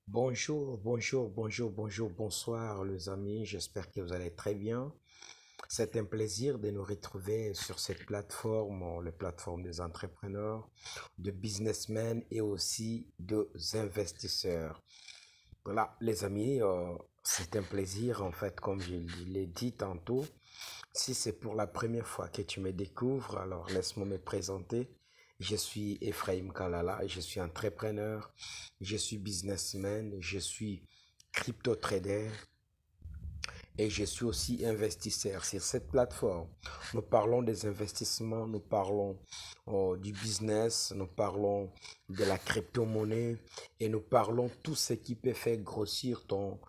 Bonsoir les amis, j'espère que vous allez très bien. C'est un plaisir de nous retrouver sur cette plateforme, la plateforme des entrepreneurs, de businessmen et aussi des investisseurs. Voilà les amis, c'est un plaisir en fait, comme je l'ai dit tantôt. Si c'est pour la première fois que tu me découvres, alors laisse-moi me présenter. Je suis Ephraim Kalala, je suis entrepreneur, je suis businessman, je suis crypto trader et je suis aussi investisseur sur cette plateforme. Nous parlons des investissements, nous parlons du business, nous parlons de la crypto-monnaie et nous parlons tout ce qui peut faire grossir ton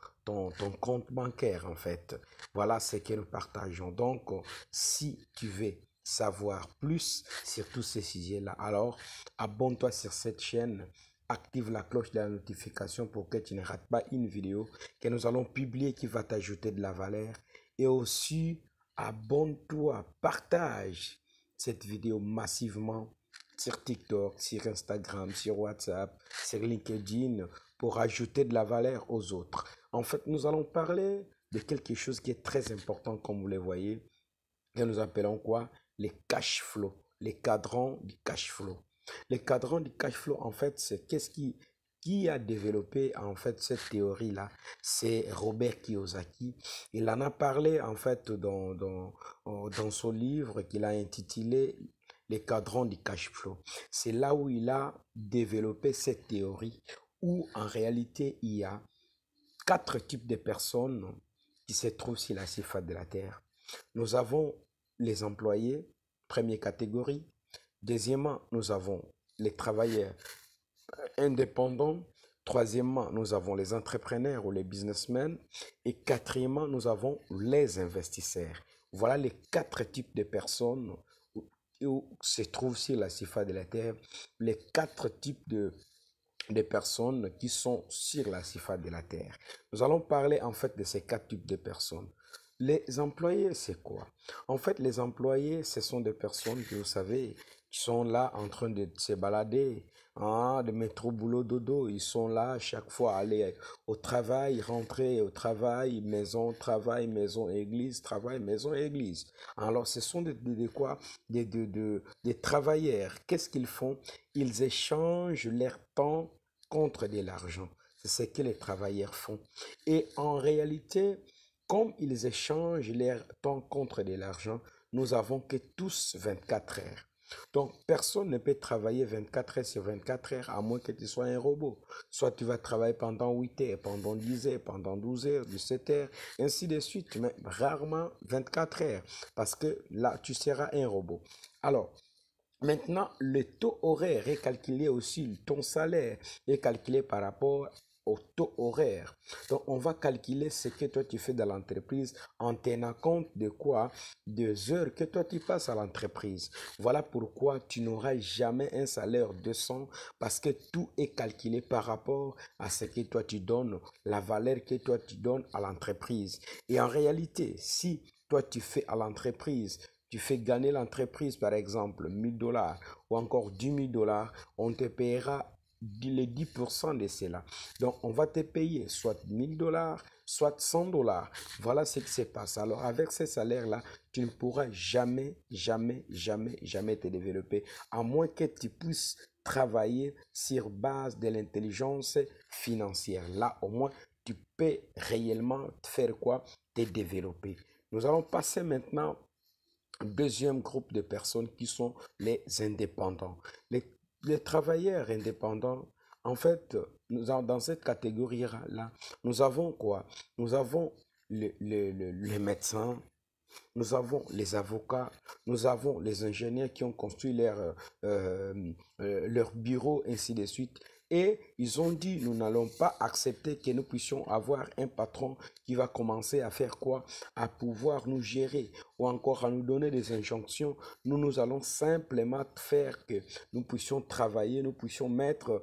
compte bancaire en fait. Voilà ce que nous partageons. Donc, si tu veux savoir plus sur tous ces sujets-là, alors abonne-toi sur cette chaîne, active la cloche de la notification pour que tu ne rates pas une vidéo que nous allons publier qui va t'ajouter de la valeur. Et aussi, abonne-toi, partage cette vidéo massivement sur TikTok, sur Instagram, sur WhatsApp, sur LinkedIn pour ajouter de la valeur aux autres. En fait, nous allons parler de quelque chose qui est très important, comme vous le voyez, que nous appelons quoi? Les cash flow, les cadrans du cash flow. Les cadrans du cash flow, en fait, c'est qui a développé en fait cette théorie-là? C'est Robert Kiyosaki. Il en a parlé en fait dans son livre qu'il a intitulé Les cadrans du cash flow. C'est là où il a développé cette théorie où en réalité il y a quatre types de personnes qui se trouvent sur la surface de la Terre. Nous avons les employés, première catégorie. Deuxièmement, nous avons les travailleurs indépendants. Troisièmement, nous avons les entrepreneurs ou les businessmen. Et quatrièmement, nous avons les investisseurs. Voilà les quatre types de personnes où se trouvent sur la surface de la Terre, les quatre types de personnes qui sont sur la surface de la Terre. Nous allons parler en fait de ces quatre types de personnes. Les employés, c'est quoi? En fait, les employés, ce sont des personnes que vous savez, qui sont là en train de se balader, hein, de mettre au boulot dodo. Ils sont là à chaque fois aller au travail, rentrer au travail, maison, église, travail, maison, église. Alors, ce sont de quoi? Des travailleurs. Qu'est-ce qu'ils font? Ils échangent leur temps contre de l'argent. C'est ce que les travailleurs font. Et en réalité, comme ils échangent leur temps contre de l'argent, nous avons que tous 24 heures. Donc, personne ne peut travailler 24 heures sur 24 heures à moins que tu sois un robot. Soit tu vas travailler pendant 8 heures, pendant 10 heures, pendant 12 heures, 17 heures, ainsi de suite, mais rarement 24 heures parce que là, tu seras un robot. Alors, maintenant, le taux horaire est calculé aussi, ton salaire est calculé par rapport au taux horaire. Donc, on va calculer ce que toi tu fais dans l'entreprise en tenant compte de quoi? Des heures que toi tu passes à l'entreprise. Voilà pourquoi tu n'auras jamais un salaire de 100 parce que tout est calculé par rapport à ce que toi tu donnes, la valeur que toi tu donnes à l'entreprise. Et en réalité, si toi tu fais à l'entreprise tu fais gagner l'entreprise, par exemple, 1000 $ ou encore 10 000 $, on te paiera les 10% de cela. Donc, on va te payer soit 1000 $, soit 100 $. Voilà ce qui se passe. Alors, avec ces salaires-là, tu ne pourras jamais, jamais, jamais, jamais te développer, à moins que tu puisses travailler sur base de l'intelligence financière. Là, au moins, tu peux réellement faire quoi? Te développer. Nous allons passer maintenant deuxième groupe de personnes qui sont les indépendants. Les travailleurs indépendants, en fait, dans cette catégorie-là, nous avons quoi? Nous avons les médecins, nous avons les avocats, nous avons les ingénieurs qui ont construit leur bureau, ainsi de suite. Et ils ont dit, nous n'allons pas accepter que nous puissions avoir un patron qui va commencer à faire quoi? À pouvoir nous gérer ou encore à nous donner des injonctions. Nous allons simplement faire que nous puissions travailler, nous puissions mettre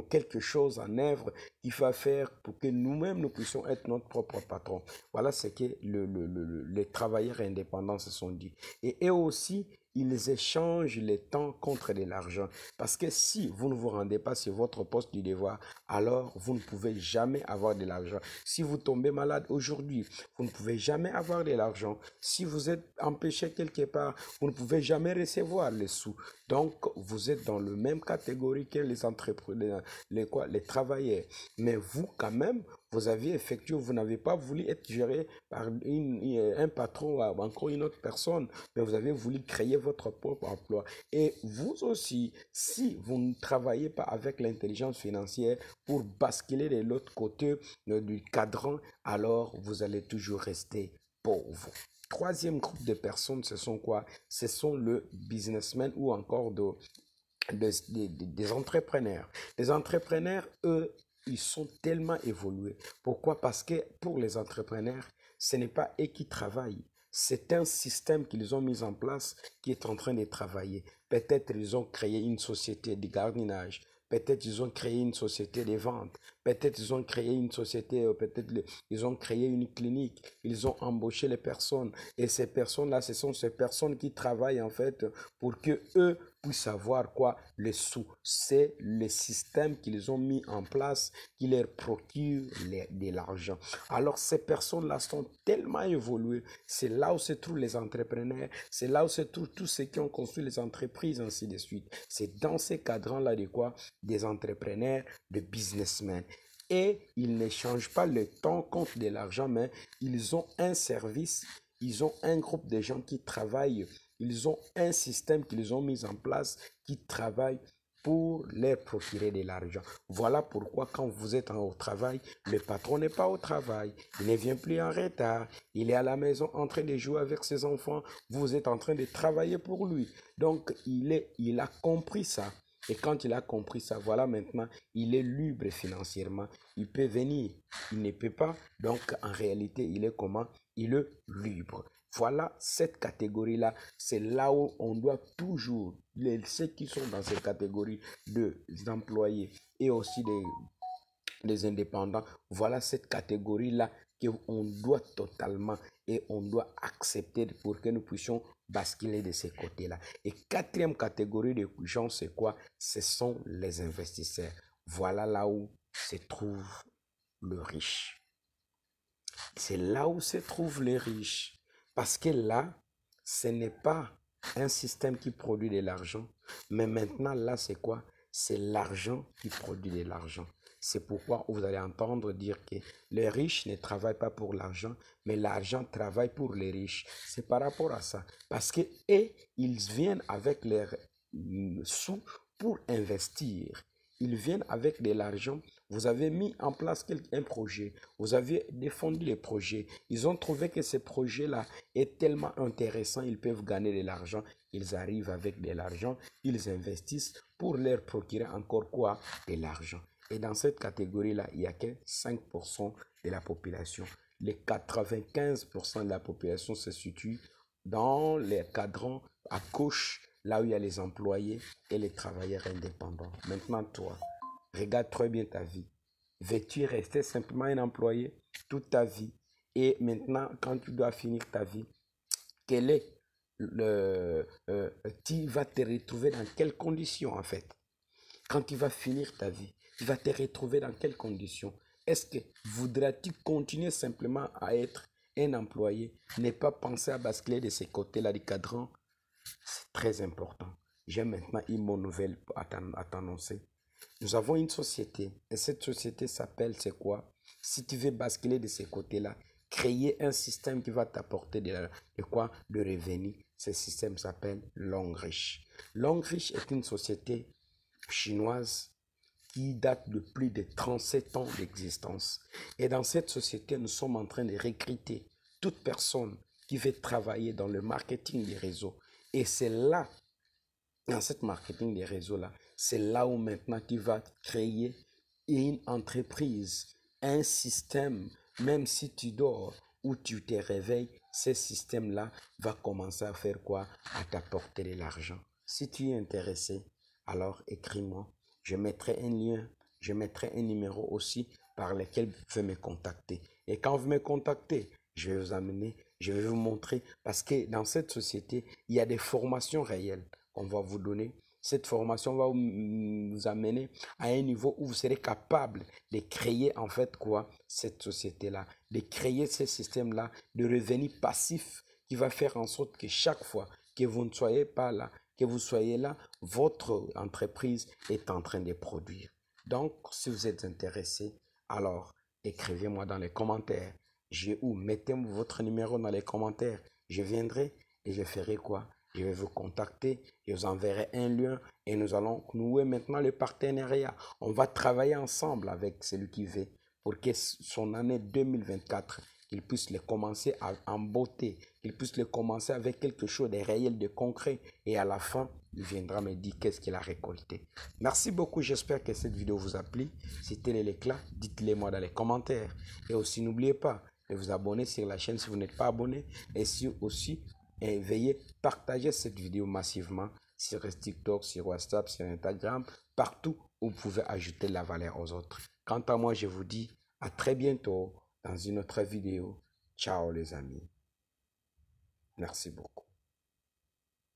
quelque chose en œuvre qui va faire pour que nous-mêmes, nous puissions être notre propre patron. Voilà ce que les travailleurs indépendants se sont dit. Et eux aussi, ils échangent le temps contre de l'argent. Parce que si vous ne vous rendez pas sur votre poste du devoir, alors vous ne pouvez jamais avoir de l'argent. Si vous tombez malade aujourd'hui, vous ne pouvez jamais avoir de l'argent. Si vous êtes empêché quelque part, vous ne pouvez jamais recevoir les sous. Donc, vous êtes dans la même catégorie que les entrepreneurs, les travailleurs. Mais vous, quand même, vous avez effectué, vous n'avez pas voulu être géré par un patron ou encore une autre personne, mais vous avez voulu créer votre propre emploi. Et vous aussi, si vous ne travaillez pas avec l'intelligence financière pour basculer de l'autre côté du cadran, alors vous allez toujours rester pauvre. Troisième groupe de personnes, ce sont quoi? Ce sont le businessmen ou encore des entrepreneurs. Les entrepreneurs, eux, ils sont tellement évolués. Pourquoi? Parce que pour les entrepreneurs, ce n'est pas eux qui travaillent. C'est un système qu'ils ont mis en place qui est en train de travailler. Peut-être ils ont créé une société de gardiennage. Peut-être ils ont créé une société de vente. Peut-être ils ont créé une société, ils ont créé une clinique. Ils ont embauché les personnes. Et ces personnes-là, ce sont ces personnes qui travaillent en fait pour que eux puissent avoir quoi? Les sous. C'est le système qu'ils ont mis en place qui leur procure de l'argent. Alors ces personnes-là sont tellement évoluées. C'est là où se trouvent les entrepreneurs. C'est là où se trouvent tous ceux qui ont construit les entreprises, ainsi de suite. C'est dans ces cadrans-là de quoi? Des entrepreneurs, de businessmen. Et ils n'échangent pas le temps contre de l'argent, mais ils ont un service, ils ont un groupe de gens qui travaillent, ils ont un système qu'ils ont mis en place qui travaille pour leur procurer de l'argent. Voilà pourquoi quand vous êtes au travail, le patron n'est pas au travail, il ne vient plus en retard, il est à la maison en train de jouer avec ses enfants, vous êtes en train de travailler pour lui. Donc il a compris ça. Et quand il a compris ça, voilà maintenant, il est libre financièrement. Il peut venir, il ne peut pas. Donc en réalité, il est comment? Il est libre. Voilà cette catégorie-là. C'est là où on doit toujours, ceux qui sont dans cette catégorie des employés et aussi des indépendants, voilà cette catégorie-là qu'on doit totalement et on doit accepter pour que nous puissions basculer de ces côtés-là. Et quatrième catégorie de gens, c'est quoi? Ce sont les investisseurs. Voilà là où se trouve le riche. C'est là où se trouvent les riches. Parce que là, ce n'est pas un système qui produit de l'argent. Mais maintenant, là, c'est quoi? C'est l'argent qui produit de l'argent. C'est pourquoi vous allez entendre dire que les riches ne travaillent pas pour l'argent, mais l'argent travaille pour les riches. C'est par rapport à ça. Parce que ils viennent avec leurs sous pour investir. Ils viennent avec de l'argent. Vous avez mis en place un projet. Vous avez défendu les projets. Ils ont trouvé que ce projet-là est tellement intéressant. Ils peuvent gagner de l'argent. Ils arrivent avec de l'argent. Ils investissent pour leur procurer encore quoi? De l'argent. Et dans cette catégorie-là, il n'y a que 5% de la population. Les 95% de la population se situe dans les cadrans à gauche, là où il y a les employés et les travailleurs indépendants. Maintenant, toi, regarde très bien ta vie. Veux-tu rester simplement un employé toute ta vie? Et maintenant, quand tu dois finir ta vie, quel est tu vas te retrouver dans quelles conditions en fait? Quand tu vas finir ta vie, tu vas te retrouver dans quelles conditions? Est-ce que voudras-tu continuer simplement à être un employé, ne pas penser à basculer de ces côtés-là du cadran? C'est très important. J'ai maintenant une bonne nouvelle à t'annoncer. Nous avons une société et cette société s'appelle, c'est quoi? Si tu veux basculer de ces côtés-là, créer un système qui va t'apporter de quoi? De revenus. Ce système s'appelle Longrich. Longrich est une société chinoise qui date de plus de 37 ans d'existence. Et dans cette société, nous sommes en train de recruter toute personne qui veut travailler dans le marketing des réseaux. Et c'est là, dans cette marketing des réseaux-là, c'est là où maintenant tu vas créer une entreprise, un système, même si tu dors ou tu te réveilles, ce système-là va commencer à faire quoi? À t'apporter de l'argent. Si tu es intéressé, alors écris-moi. Je mettrai un lien, je mettrai un numéro aussi par lequel vous pouvez me contacter. Et quand vous me contactez, je vais vous amener Je vais vous montrer parce que dans cette société, il y a des formations réelles qu'on va vous donner. Cette formation va vous amener à un niveau où vous serez capable de créer en fait quoi? Cette société-là, de créer ce système-là de revenus passifs qui va faire en sorte que chaque fois que vous ne soyez pas là, que vous soyez là, votre entreprise est en train de produire. Donc, si vous êtes intéressé, alors écrivez-moi dans les commentaires. Ou mettez votre numéro dans les commentaires. Je viendrai et je ferai quoi? Je vais vous contacter, je vous enverrai un lien et nous allons nouer maintenant le partenariat. On va travailler ensemble avec celui qui veut pour que son année 2024, qu'il puisse le commencer en beauté, qu'il puisse le commencer avec quelque chose de réel, de concret. Et à la fin, il viendra me dire qu'est-ce qu'il a récolté. Merci beaucoup, j'espère que cette vidéo vous a plu. Si tel est l'éclat, dites-le moi dans les commentaires. Et aussi, n'oubliez pas de vous abonner sur la chaîne si vous n'êtes pas abonné. Et si aussi, veuillez partager cette vidéo massivement sur TikTok, sur WhatsApp, sur Instagram, partout où vous pouvez ajouter la valeur aux autres. Quant à moi, je vous dis à très bientôt dans une autre vidéo. Ciao les amis. Merci beaucoup.